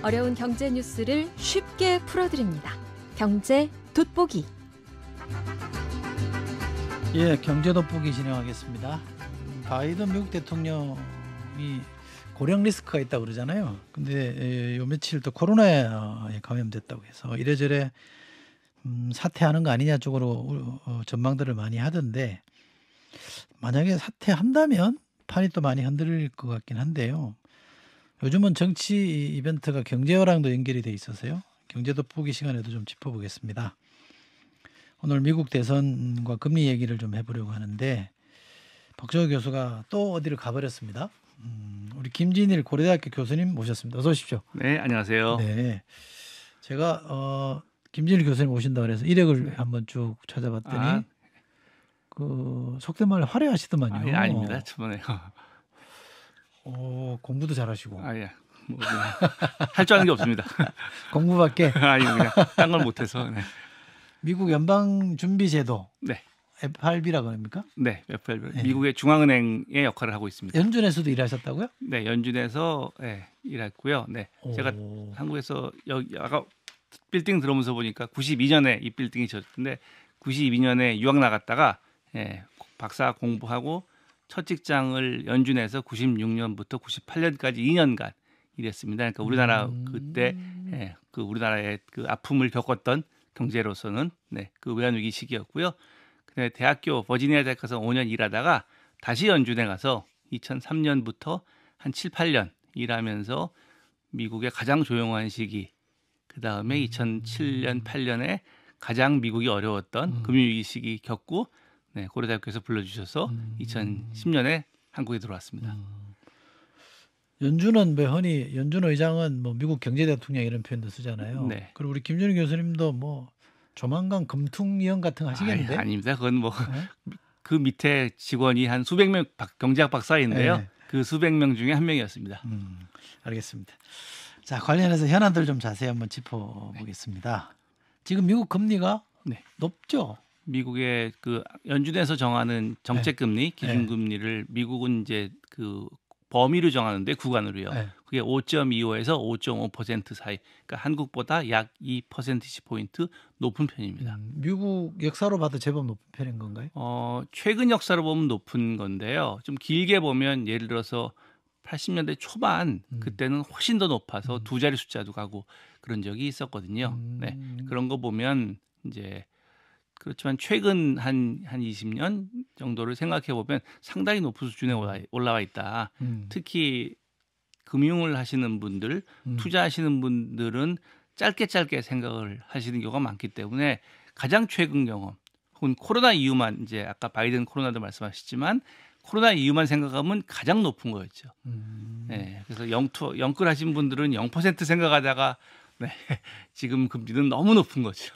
어려운 경제 뉴스를 쉽게 풀어드립니다. 경제 돋보기. 예, 경제 돋보기 진행하겠습니다. 바이든 미국 대통령이 고령 리스크가 있다고 그러잖아요. 근데 요 며칠 또 코로나에 감염됐다고 해서 이래저래 사퇴하는 거 아니냐 쪽으로 전망들을 많이 하던데, 만약에 사퇴한다면 판이 또 많이 흔들릴 것 같긴 한데요. 요즘은 정치 이벤트가 경제와랑도 연결이 돼 있어서요. 경제 돋보기 시간에도 좀 짚어보겠습니다. 오늘 미국 대선과 금리 얘기를 좀 해보려고 하는데, 박정호 교수가 또 어디를 가버렸습니다. 우리 김진일 고려대학교 교수님 모셨습니다. 어서 오십시오. 네, 안녕하세요. 네, 제가 김진일 교수님 오신다고 해서 이력을 한번 쭉 찾아봤더니 그 속된 말로 화려하시더만요. 아닙니다. 저번에 공부도 잘하시고. 예. 뭐 할 줄 아는 게 없습니다. 공부밖에. 아니 그냥 딴 걸 못해서. 네. 미국 연방준비제도. 네. FRB라고 합니까? 네, FRB. 네. 미국의 중앙은행의 역할을 하고 있습니다. 연준에서도 일하셨다고요? 네, 연준에서 일했고요. 네, 제가 한국에서 여기 아까 빌딩 들어오면서 보니까 92년에 이 빌딩이 지어졌는데 92년에 유학 나갔다가 박사 공부하고 첫 직장을 연준에서 96년부터 98년까지 2년간 일했습니다. 그러니까 우리나라 그때 그 우리나라의 그 아픔을 겪었던 경제로서는 그 외환위기 시기였고요. 근데 대학교 버지니아 대학에서 5년 일하다가 다시 연준에 가서 2003년부터 한 7, 8년 일하면서 미국의 가장 조용한 시기, 그 다음에 2007년, 8년에 가장 미국이 어려웠던 금융위기 시기 겪고 고려대학교에서 불러주셔서 2010년에 한국에 들어왔습니다. 연준은 흔히 연준 의장은 뭐 미국 경제대통령 이런 표현도 쓰잖아요. 네. 그리고 우리 김준일 교수님도 뭐 조만간 금퉁위원 같은 거 하시겠는데? 아닙니다. 그건 뭐 그 밑에 직원이 한 수백 명 경제학 박사인데요. 네. 그 수백 명 중에 한 명이었습니다. 알겠습니다. 자, 관련해서 현안들 좀 자세히 한번 짚어보겠습니다. 지금 미국 금리가 높죠? 미국의 그 연준에서 정하는 정책금리, 기준금리를 미국은 이제 그 범위로 정하는데 구간으로요. 그게 5.25에서 5.5% 사이. 그러니까 한국보다 약 2%씩 포인트 높은 편입니다. 미국 역사로 봐도 제법 높은 편인 건가요? 최근 역사로 보면 높은 건데요. 좀 길게 보면 예를 들어서 80년대 초반 그때는 훨씬 더 높아서 두 자리 숫자도 가고 그런 적이 있었거든요. 네. 그런 거 보면 이제 그렇지만 최근 한 20년 정도를 생각해 보면 상당히 높은 수준에 올라와 있다. 특히 금융을 하시는 분들, 투자하시는 분들은 짧게 생각을 하시는 경우가 많기 때문에 가장 최근 경험, 혹은 코로나 이후만, 이제 아까 바이든 코로나도 말씀하셨지만 코로나 이후만 생각하면 가장 높은 거였죠. 네, 그래서 영끌 하신 분들은 0% 생각하다가 지금 금리는 너무 높은 거죠.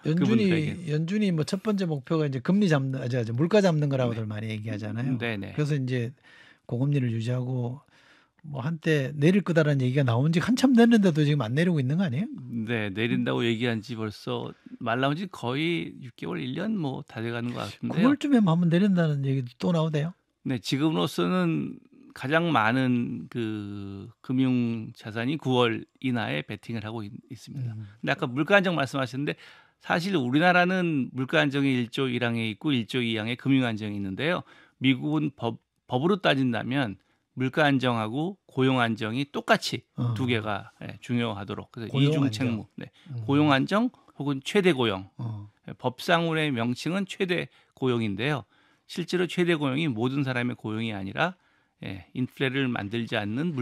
연준이 뭐 첫 번째 목표가 이제 금리 잡는, 물가 잡는 거라고들 많이 얘기하잖아요. 그래서 이제 고금리를 유지하고 뭐 한때 내릴 거다라는 얘기가 나온 지 한참 됐는데도 지금 안 내리고 있는 거 아니에요? 네, 내린다고 얘기한 지 벌써 말 나온 지 거의 6개월, 1년 뭐 다 돼가는 것 같은데요. 9월쯤에 한번 내린다는 얘기도 또 나오대요. 네, 지금으로서는 가장 많은 그 금융 자산이 9월 이하에 베팅을 하고 있습니다. 근데 아까 물가 안정 말씀하셨는데 사실 우리나라는 물가 안정이 1조 1항에 있고 1조 2항에 금융 안정이 있는데요. 미국은 법으로 따진다면 물가 안정하고 고용 안정이 똑같이 두 개가 중요하도록, 그래서 이중 책무, 고용 안정 혹은 최대 고용. 법상으로의 명칭은 최대 고용인데요. 실제로 최대 고용이 모든 사람의 고용이 아니라 인플레를 만들지 않는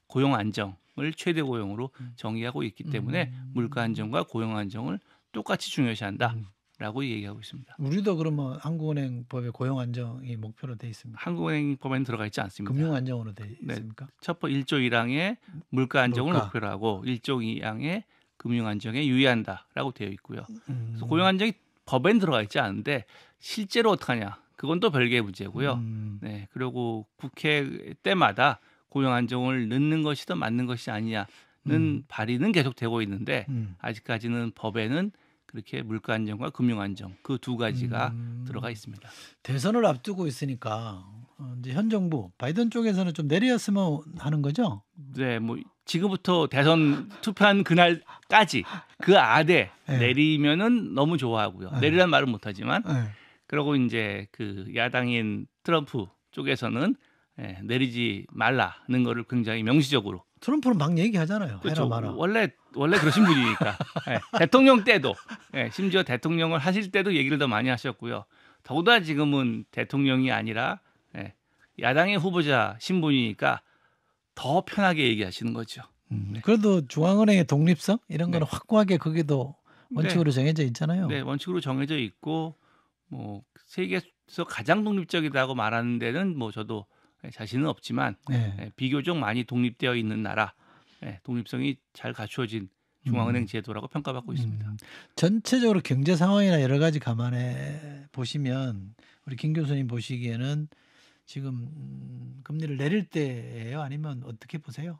고용 안정을 최대 고용으로 정의하고 있기 때문에 물가 안정과 고용 안정을 똑같이 중요시한다라고 얘기하고 있습니다. 우리도 그러면 한국은행법에 고용 안정이 목표로 돼 있습니다. 한국은행법에는 들어가 있지 않습니다. 금융 안정으로 돼 있습니까? 첫 번째 1조 1항에 물가 안정을 목표로 하고 1조 2항에 금융 안정에 유의한다라고 되어 있고요. 그래서 고용 안정이 법엔 들어가 있지 않은데 실제로 어떡하냐? 그건 또 별개의 문제고요. 네, 그리고 국회 때마다 고용 안정을 넣는 것이 더 맞는 것이 아니냐는 발의는 계속되고 있는데 아직까지는 법에는 그렇게 물가 안정과 금융 안정 그 두 가지가 들어가 있습니다. 대선을 앞두고 있으니까 이제 현 정부 바이든 쪽에서는 좀 내렸으면 하는 거죠? 네, 뭐 지금부터 대선 투표한 그날까지 그 안에 네. 내리면은 너무 좋아하고요. 네. 내리란 말은 못하지만 네. 그리고 이제 그 야당인 트럼프 쪽에서는 내리지 말라는 거를 굉장히 명시적으로. 트럼프는 막 얘기하잖아요. 그렇죠. 해라 마라. 원래 그러신 분이니까 대통령 때도 심지어 대통령을 하실 때도 얘기를 더 많이 하셨고요. 더구나 지금은 대통령이 아니라 야당의 후보자 신분이니까 더 편하게 얘기하시는 거죠. 그래도 중앙은행의 독립성 이런 거는 네. 확고하게 거기도 원칙으로 정해져 있잖아요. 네, 원칙으로 정해져 있고 뭐 세계에서 가장 독립적이라고 말하는 데는 뭐 저도 자신은 없지만 네. 비교적 많이 독립되어 있는 나라, 독립성이 잘 갖추어진 중앙은행 제도라고 평가받고 있습니다. 전체적으로 경제 상황이나 여러 가지 감안해 보시면 우리 김 교수님 보시기에는 지금 금리를 내릴 때예요? 아니면 어떻게 보세요?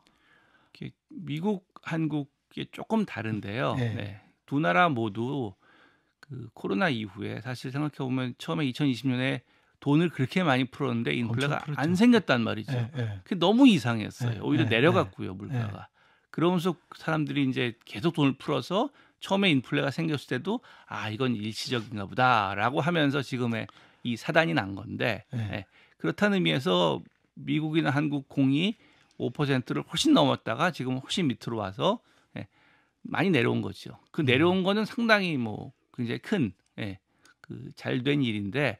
미국, 한국이 조금 다른데요. 네. 두 나라 모두 그 코로나 이후에 사실 생각해 보면 처음에 2020년에 돈을 그렇게 많이 풀었는데 인플레가 엄청 풀었죠. 안 생겼단 말이죠. 네. 그게 너무 이상했어요. 네, 오히려 네, 내려갔고요, 물가가. 그러면서 사람들이 이제 계속 돈을 풀어서 처음에 인플레가 생겼을 때도 이건 일시적인가 보다라고 하면서 지금의 이 사단이 난 건데 그렇다는 의미에서 미국이나 한국 공이 5%를 훨씬 넘었다가 지금 훨씬 밑으로 와서 많이 내려온 거죠. 그 내려온 거는 상당히 뭐 굉장히 큰 그 잘된 일인데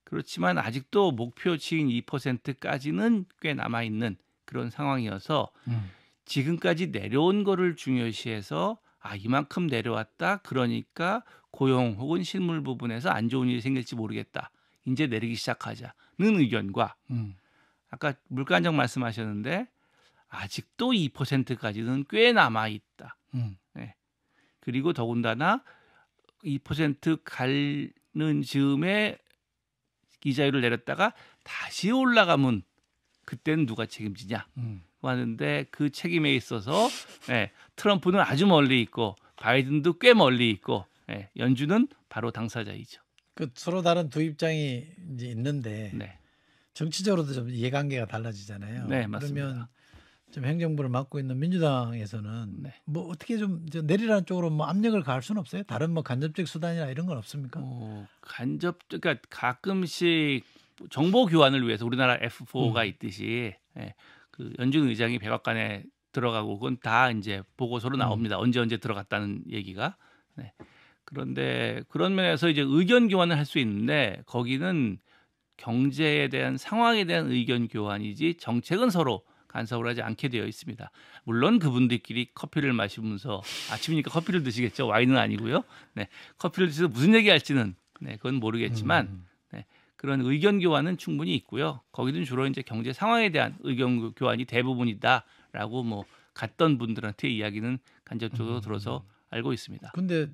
그렇지만 아직도 목표치인 2%까지는 꽤 남아 있는 그런 상황이어서 지금까지 내려온 거를 중요시해서 이만큼 내려왔다. 그러니까 고용 혹은 실물 부분에서 안 좋은 일이 생길지 모르겠다. 이제 내리기 시작하자는 의견과 아까 물가 안정 말씀하셨는데 아직도 2%까지는 꽤 남아 있다. 그리고 더군다나 2% 가는 즈음에 이자율을 내렸다가 다시 올라가면 그때는 누가 책임지냐 하는데 그 책임에 있어서 트럼프는 아주 멀리 있고 바이든도 꽤 멀리 있고 연준은 바로 당사자이죠. 그 서로 다른 두 입장이 이제 있는데 네. 정치적으로도 좀 이해관계가 달라지잖아요. 네, 맞습니다. 그러면 좀 행정부를 맡고 있는 민주당에서는 네. 뭐 어떻게 좀 내리라는 쪽으로 뭐 압력을 가할 수는 없어요? 다른 뭐 간접적 수단이나 이런 건 없습니까? 그러니까 가끔씩 정보 교환을 위해서 우리나라 F4가 있듯이 그 연준 의장이 백악관에 들어가고 그건 다 이제 보고서로 나옵니다. 언제 들어갔다는 얘기가. 그런데 그런 면에서 이제 의견 교환을 할 수 있는데 거기는 경제에 대한 상황에 대한 의견 교환이지 정책은 서로 간섭을 하지 않게 되어 있습니다. 물론 그분들끼리 커피를 마시면서 아침이니까 커피를 드시겠죠. 와인은 아니고요. 커피를 드셔서 무슨 얘기할지는 그건 모르겠지만 그런 의견 교환은 충분히 있고요. 거기는 주로 이제 경제 상황에 대한 의견 교환이 대부분이다라고 뭐 갔던 분들한테 이야기는 간접적으로 들어서 알고 있습니다. 근데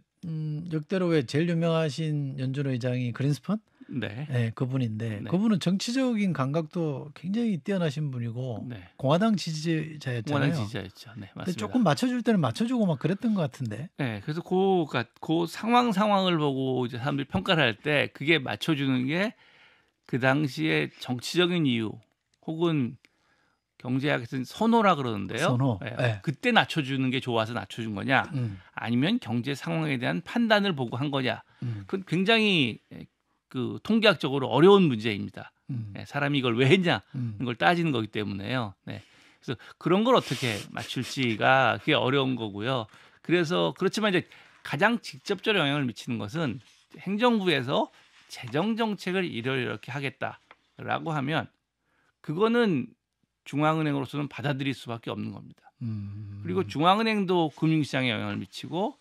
역대로 왜 제일 유명하신 연준 의장이 그린스펀? 네, 그분인데 그분은 정치적인 감각도 굉장히 뛰어나신 분이고 공화당 지지자였잖아요. 공화당 지지자였죠. 네, 맞습니다. 조금 맞춰줄 때는 맞춰주고 막 그랬던 것 같은데. 네, 그래서 그 상황을 보고 이제 사람들이 평가를 할 때 그게 맞춰주는 게 그 당시에 정치적인 이유 혹은 경제학에서는 선호라 그러는데요. 선호. 그때 낮춰주는 게 좋아서 낮춰준 거냐, 아니면 경제 상황에 대한 판단을 보고 한 거냐. 그건 굉장히 그 통계학적으로 어려운 문제입니다. 사람이 이걸 왜 했냐 이걸 따지는 거기 때문에요. 그래서 그런 걸 어떻게 맞출지가 그게 어려운 거고요. 그래서 그렇지만 이제 가장 직접적으로 영향을 미치는 것은 행정부에서 재정 정책을 이렇게 하겠다라고 하면 그거는 중앙은행으로서는 받아들일 수밖에 없는 겁니다. 그리고 중앙은행도 금융시장에 영향을 미치고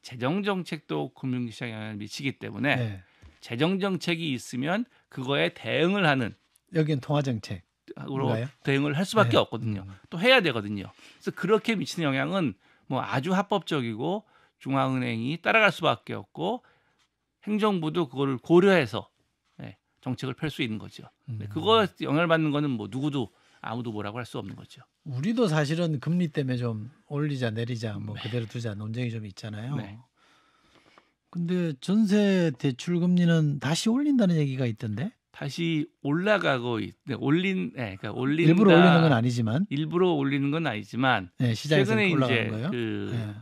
재정 정책도 금융시장에 영향을 미치기 때문에 재정 정책이 있으면 그거에 대응을 하는 여기는 통화 정책으로 대응을 할 수밖에 없거든요. 또 해야 되거든요. 그래서 그렇게 미치는 영향은 뭐 아주 합법적이고 중앙은행이 따라갈 수밖에 없고 행정부도 그거를 고려해서 정책을 펼 수 있는 거죠. 그거 영향을 받는 거는 뭐 누구도 아무도 뭐라고 할 수 없는 거죠. 우리도 사실은 금리 때문에 좀 올리자 내리자 뭐 그대로 두자 논쟁이 좀 있잖아요. 근데 전세 대출 금리는 다시 올린다는 얘기가 있던데? 다시 올라가고 그러니까 올린다. 일부러 올리는 건 아니지만 일부러 올리는 건 아니지만 네, 시장에서 최근에 올라가는 이제 거예요. 그 네.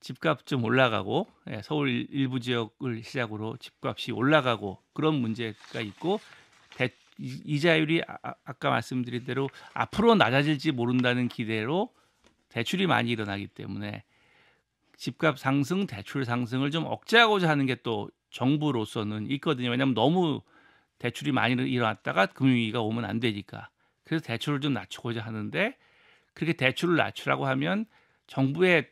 집값 좀 올라가고 서울 일부 지역을 시작으로 집값이 올라가고 그런 문제가 있고 이자율이 아까 말씀드린 대로 앞으로 낮아질지 모른다는 기대로 대출이 많이 일어나기 때문에 집값 상승, 대출 상승을 좀 억제하고자 하는 게 또 정부로서는 있거든요. 왜냐하면 너무 대출이 많이 일어났다가 금융위기가 오면 안 되니까. 그래서 대출을 좀 낮추고자 하는데 그렇게 대출을 낮추라고 하면 정부의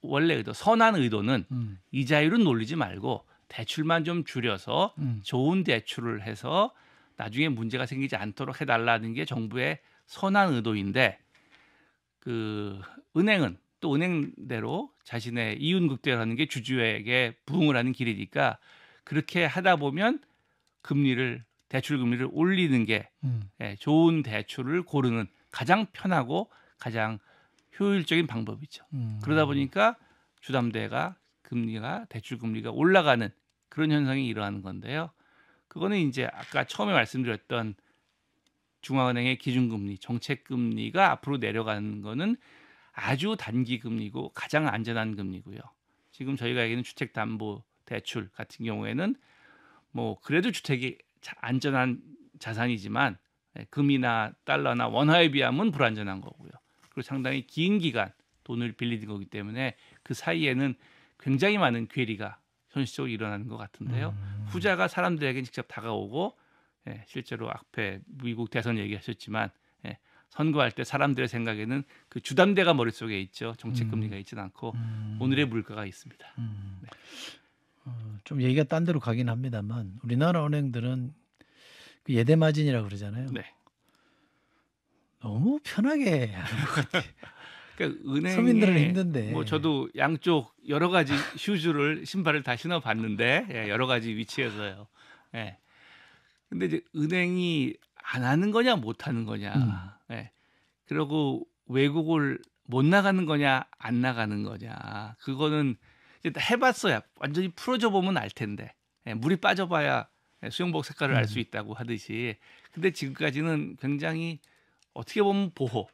원래 의도, 선한 의도는 이자율은 올리지 말고 대출만 좀 줄여서 좋은 대출을 해서 나중에 문제가 생기지 않도록 해달라는 게 정부의 선한 의도인데 그 은행은 또 은행대로 자신의 이윤극대라는 게 주주에게 부응을 하는 길이니까 그렇게 하다 보면 대출 금리를 올리는 게 좋은 대출을 고르는 가장 편하고 가장 효율적인 방법이죠. 그러다 보니까 주담대가 대출 금리가 올라가는 그런 현상이 일어나는 건데요. 그거는 이제 아까 처음에 말씀드렸던 중앙은행의 기준금리, 정책금리가 앞으로 내려가는 거는 아주 단기 금리고 가장 안전한 금리고요. 지금 저희가 얘기하는 주택담보대출 같은 경우에는 뭐 그래도 주택이 안전한 자산이지만 금이나 달러나 원화에 비하면 불안전한 거고요. 그리고 상당히 긴 기간 돈을 빌리는 거기 때문에 그 사이에는 굉장히 많은 괴리가 현실적으로 일어나는 것 같은데요. 후자가 사람들에게 직접 다가오고 실제로 앞에 미국 대선 얘기하셨지만 선거할 때 사람들의 생각에는 그 주담대가 머릿속에 있죠. 정책금리가 있지는 않고 오늘의 물가가 있습니다. 네. 좀 얘기가 딴 데로 가긴 합니다만 우리나라 은행들은 그 예대 마진이라고 그러잖아요. 네. 너무 편하게 하는 것 같아요. 그러니까 은행에 서민들은 힘든데. 뭐 저도 양쪽 여러 가지 신발을 다 신어봤는데 여러 가지 위치에서요. 예. 근데 이제 은행이 안 하는 거냐 못 하는 거냐. 그리고 외국을 못 나가는 거냐 안 나가는 거냐. 그거는 이제 해봤어야 완전히 풀어져 보면 알 텐데 물이 빠져봐야 수영복 색깔을 알 수 있다고 하듯이. 근데 지금까지는 굉장히 어떻게 보면 보호,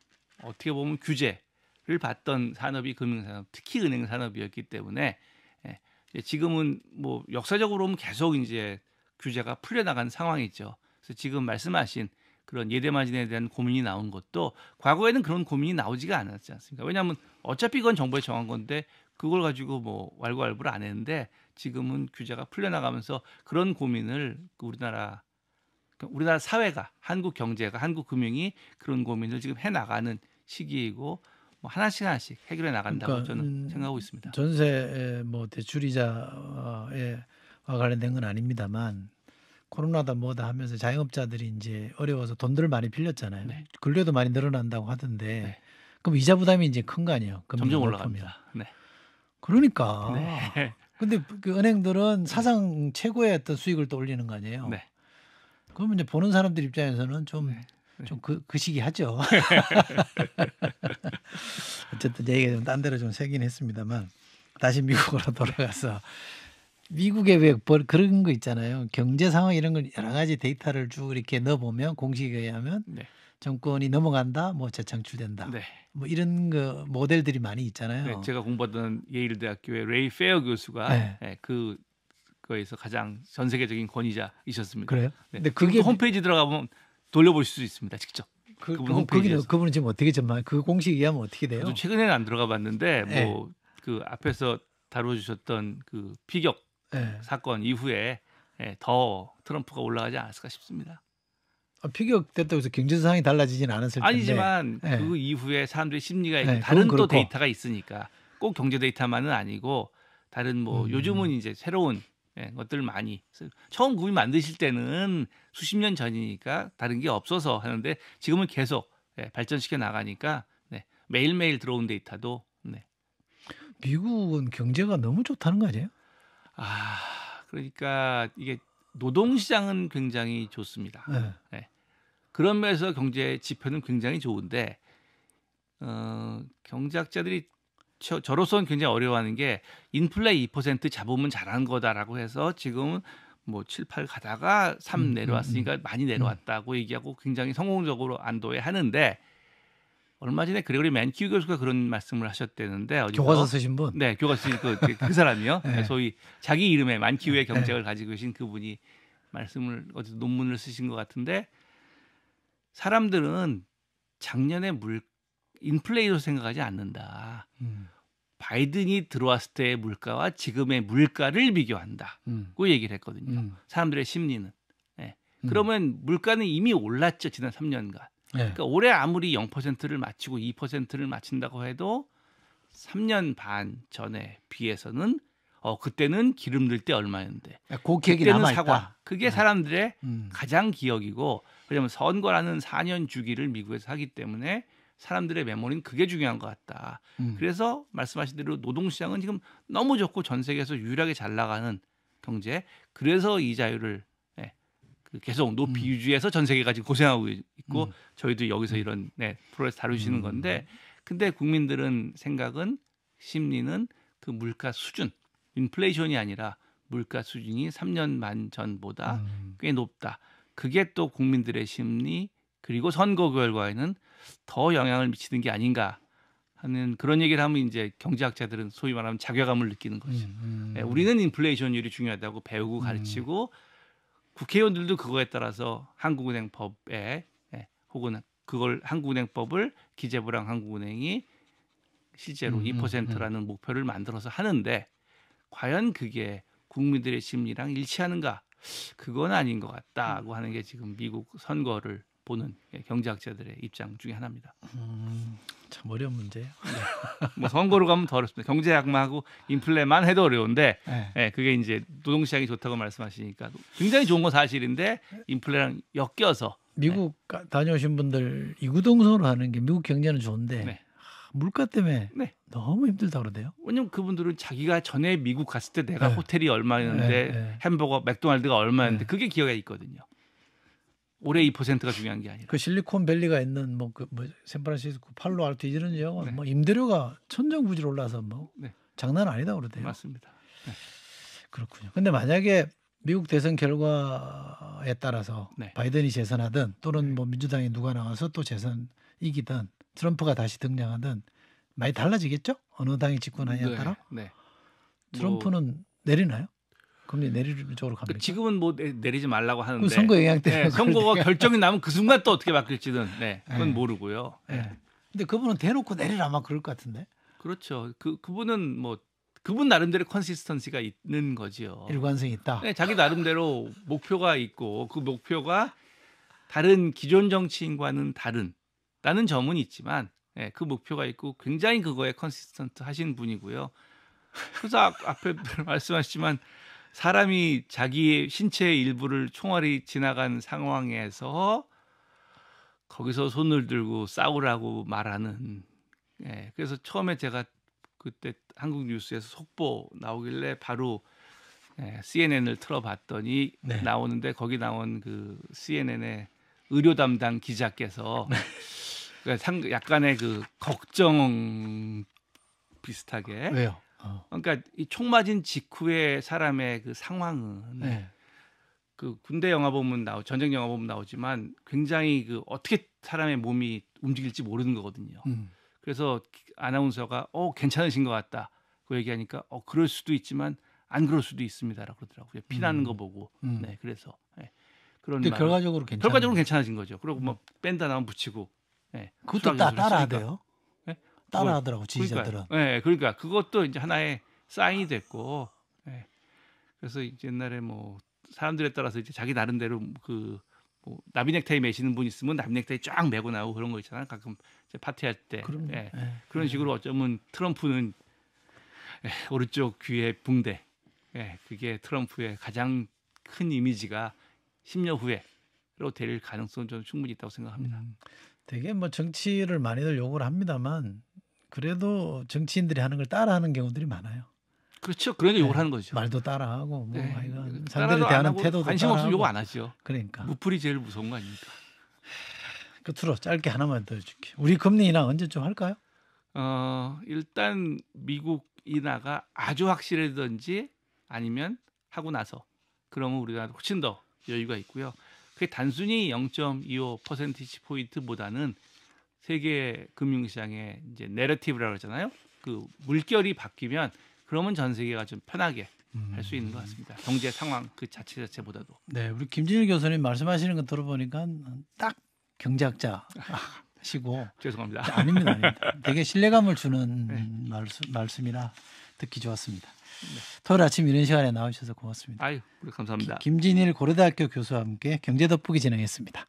어떻게 보면 규제를 받던 산업이 금융산업, 특히 은행 산업이었기 때문에 지금은 뭐 역사적으로 보면 계속 이제 규제가 풀려나간 상황이죠. 그래서 지금 말씀하신 그런 예대 마진에 대한 고민이 나온 것도 과거에는 그런 고민이 나오지가 않았지 않습니까? 왜냐하면 어차피 이건 정부에 정한 건데 그걸 가지고 뭐 왈가왈부를 안 했는데 지금은 규제가 풀려나가면서 그런 고민을 우리나라 사회가, 한국 경제가, 한국 금융이 그런 고민을 지금 해나가는 시기이고 뭐 하나씩 해결해 나간다고 그러니까, 저는 생각하고 있습니다. 전세 뭐 대출이자에 관련된 건 아닙니다만 코로나다 뭐다 하면서 자영업자들이 이제 어려워서 돈들을 많이 빌렸잖아요. 네. 근로도 많이 늘어난다고 하던데 네. 그럼 이자 부담이 이제 큰 거 아니에요? 점점 올라갑니다. 네. 그러니까. 네. 근데 그 은행들은 사상 최고의 어떤 수익을 또 올리는 거 아니에요? 네. 그러면 이제 보는 사람들 입장에서는 좀 네. 그 시기 하죠. 어쨌든 얘기가 좀 딴 데로 좀 새긴 했습니다만 다시 미국으로 돌아가서 미국에 왜 그런 거 있잖아요. 경제 상황 이런 걸 여러 가지 데이터를 쭉 이렇게 넣어보면 공식에 의하면 네. 정권이 넘어간다, 뭐 재창출된다. 네. 뭐 이런 거 모델들이 많이 있잖아요. 네, 제가 공부하던 예일 대학교의 레이 페어 교수가 네. 그거에서 가장 전 세계적인 권위자이셨습니다. 그래요? 네. 근데 그게 홈페이지 들어가면 돌려보실 수 있습니다. 직접. 그분 홈페이지에서. 그분은 지금 어떻게 전망? 그 공식에 의하면 어떻게 돼요? 저도 최근에는 안 들어가 봤는데 네. 뭐 그 앞에서 다뤄주셨던 그 피격 네. 사건 이후에 더 트럼프가 올라가지 않았을까 싶습니다. 피격됐다고 해서 경제 상황이 달라지진 않았을 텐데. 아니지만 네. 그 이후에 사람들의 심리가 있고 네, 다른 그건 또 그렇고. 데이터가 있으니까 꼭 경제 데이터만은 아니고 다른 뭐 요즘은 이제 새로운 것들 많이 처음 구미 만드실 때는 수십 년 전이니까 다른 게 없어서 하는데 지금은 계속 발전시켜 나가니까 매일매일 들어온 데이터도 미국은 경제가 너무 좋다는 거 아니에요? 그러니까 이게 노동시장은 굉장히 좋습니다. 네. 그런 면에서 경제 지표는 굉장히 좋은데 경제학자들이 저로서는 굉장히 어려워하는 게 인플레 2% 잡으면 잘한 거다라고 해서 지금 뭐 7, 8 가다가 3 내려왔으니까 많이 내려왔다고 얘기하고 굉장히 성공적으로 안도해 하는데 얼마 전에 그레고리 맨키우 교수가 그런 말씀을 하셨다는데 어디서? 교과서 쓰신 분? 네, 교과서 쓰신 그 사람이요. 네. 소위 자기 이름에 만키우의 네. 경쟁을 가지고 계신 그분이 말씀을 어디서 논문을 쓰신 것 같은데 사람들은 작년에 인플레이로 생각하지 않는다. 바이든이 들어왔을 때의 물가와 지금의 물가를 비교한다고 얘기를 했거든요. 사람들의 심리는. 네. 그러면 물가는 이미 올랐죠. 지난 3년간. 네. 그러니까 올해 아무리 0%를 맞추고 2%를 맞춘다고 해도 3년 반 전에 비해서는 그때는 기름 넣을 때 얼마였는데 그 기억이 그때는 남아있다. 사과. 그게 사람들의 음. 가장 기억이고 왜냐하면 선거라는 4년 주기를 미국에서 하기 때문에 사람들의 메모리는 그게 중요한 것 같다. 그래서 말씀하신 대로 노동시장은 지금 너무 좋고 전 세계에서 유일하게 잘 나가는 경제. 그래서 이자율을 계속 높이 유지해서 전 세계가 지금 고생하고 있고 저희도 여기서 이런 프로에서 다루시는 건데 근데 국민들은 생각은 심리는 그 물가 수준 인플레이션이 아니라 물가 수준이 3년 반 전보다 꽤 높다. 그게 또 국민들의 심리 그리고 선거 결과에는 더 영향을 미치는 게 아닌가 하는 그런 얘기를 하면 이제 경제학자들은 소위 말하면 자괴감을 느끼는 거죠. 우리는 인플레이션율이 중요하다고 배우고 가르치고 국회의원들도 그거에 따라서 한국은행법에 혹은 그걸 한국은행법을 기재부랑 한국은행이 실제로 2%라는 목표를 만들어서 하는데 과연 그게 국민들의 심리랑 일치하는가? 그건 아닌 것 같다고 하는 게 지금 미국 선거를 보는 경제학자들의 입장 중에 하나입니다. 참 어려운 문제예요. 뭐 선거로 가면 더 어렵습니다. 경제학만하고 인플레만 해도 어려운데 네. 그게 이제 노동시장이 좋다고 말씀하시니까 굉장히 좋은 건 사실인데 인플레랑 엮여서 미국 다녀오신 분들 이구동성으로 하는 게 미국 경제는 좋은데 네. 물가 때문에 네. 너무 힘들다 그러대요. 왜냐면 그분들은 자기가 전에 미국 갔을 때 내가 네. 호텔이 얼마였는데 네. 햄버거 맥도날드가 얼마였는데 네. 그게 기억에 있거든요. 올해 2%가 중요한 게 아니라. 그 실리콘밸리가 있는 뭐 샌프란시스코, 팔로알토 이런 지역은 네. 뭐 임대료가 천정부지로 올라서 뭐 네. 장난 아니다 그러대요. 맞습니다. 그렇군요. 근데 만약에 미국 대선 결과에 따라서 네. 바이든이 재선하든 또는 뭐 민주당이 누가 나와서 또 재선 이기든 트럼프가 다시 등장하든 많이 달라지겠죠? 어느 당이 집권하냐에 따라. 네. 트럼프는 내리나요? 금리 내리는 쪽으로 갑니까? 그러니까 지금은 뭐 내리지 말라고 하는데 그 선거 영향 때문에 네, 선거가 그럴 결정이 나면 그 순간 또 어떻게 바뀔지는 그건 네. 모르고요. 네. 근데 그분은 대놓고 내리라 막 그럴 것 같은데. 그렇죠. 그분은 뭐 그분 나름대로 컨시스턴시가 있는 거지요. 일관성이 있다. 네, 자기 나름대로 목표가 있고 그 목표가 다른 기존 정치인과는 다른 점은 있지만 그 목표가 있고 굉장히 그거에 컨시스턴트 하신 분이고요. 그래서 앞에 말씀하셨지만 사람이 자기의 신체의 일부를 총알이 지나간 상황에서 거기서 손을 들고 싸우라고 말하는 그래서 처음에 제가 그때 한국 뉴스에서 속보 나오길래 바로 CNN을 틀어봤더니 네. 나오는데 거기 나온 그 CNN의 의료 담당 기자께서 그러니까 약간의 그 걱정 비슷하게 왜요? 그러니까 이 총 맞은 직후의 사람의 그 상황은 네. 그 군대 영화 보면 전쟁 영화 보면 나오지만 굉장히 그 어떻게 사람의 몸이 움직일지 모르는 거거든요. 그래서 아나운서가 괜찮으신 것 같다. 그 얘기하니까 그럴 수도 있지만 안 그럴 수도 있습니다라고 그러더라고요. 피나는 거 보고. 네, 그래서 그런 근데 말. 결과적으로 괜찮아진 거죠. 그리고 뭐 밴드 하나만 붙이고. 그것도 따라하대요. 네? 따라하더라고 지지자들은. 네, 그러니까 그것도 이제 하나의 사인이 됐고. 그래서 이제 옛날에 뭐 사람들에 따라서 이제 자기 나름대로 뭐 나비 넥타이 매시는 분 있으면 나비 넥타이 쫙 매고 나오고 그런 거 있잖아요. 가끔 이제 파티할 때 그런 식으로 어쩌면 트럼프는 오른쪽 귀에 붕대, 그게 트럼프의 가장 큰 이미지가 10년 후에로 될 가능성은 저는 충분히 있다고 생각합니다. 되게 뭐 정치를 많이들 요구를 합니다만 그래도 정치인들이 하는 걸 따라하는 경우들이 많아요. 그렇죠. 그러니까 욕을 하는 거죠. 말도 따라하고 뭐 하여간 따라도 상대를 안 대하는 하고 태도도 관심 따라하고. 없으면 욕 안 하죠. 그러니까. 무풀이 제일 무서운 거 아닙니까? 끝으로 짧게 하나만 더 줄게. 우리 금리 인하 언제쯤 할까요? 일단 미국 인하가 아주 확실하든지 아니면 하고 나서 그러면 우리가 훨씬 더 여유가 있고요. 그게 단순히 0.25% 포인트보다는 세계 금융시장의 이제 내러티브라고 하잖아요. 그 물결이 바뀌면 그러면 전 세계가 좀 편하게 할 수 있는 것 같습니다. 경제 상황 그 자체보다도. 네, 우리 김진일 교수님 말씀하시는 거 들어보니까 딱 경제학자시고 죄송합니다. 아닙니다. 되게 신뢰감을 주는 말씀이라 듣기 좋았습니다. 토요일 아침 이런 시간에 나오셔서 고맙습니다. 아유, 감사합니다. 김진일 고려대학교 교수와 함께 경제 돋보기 진행했습니다.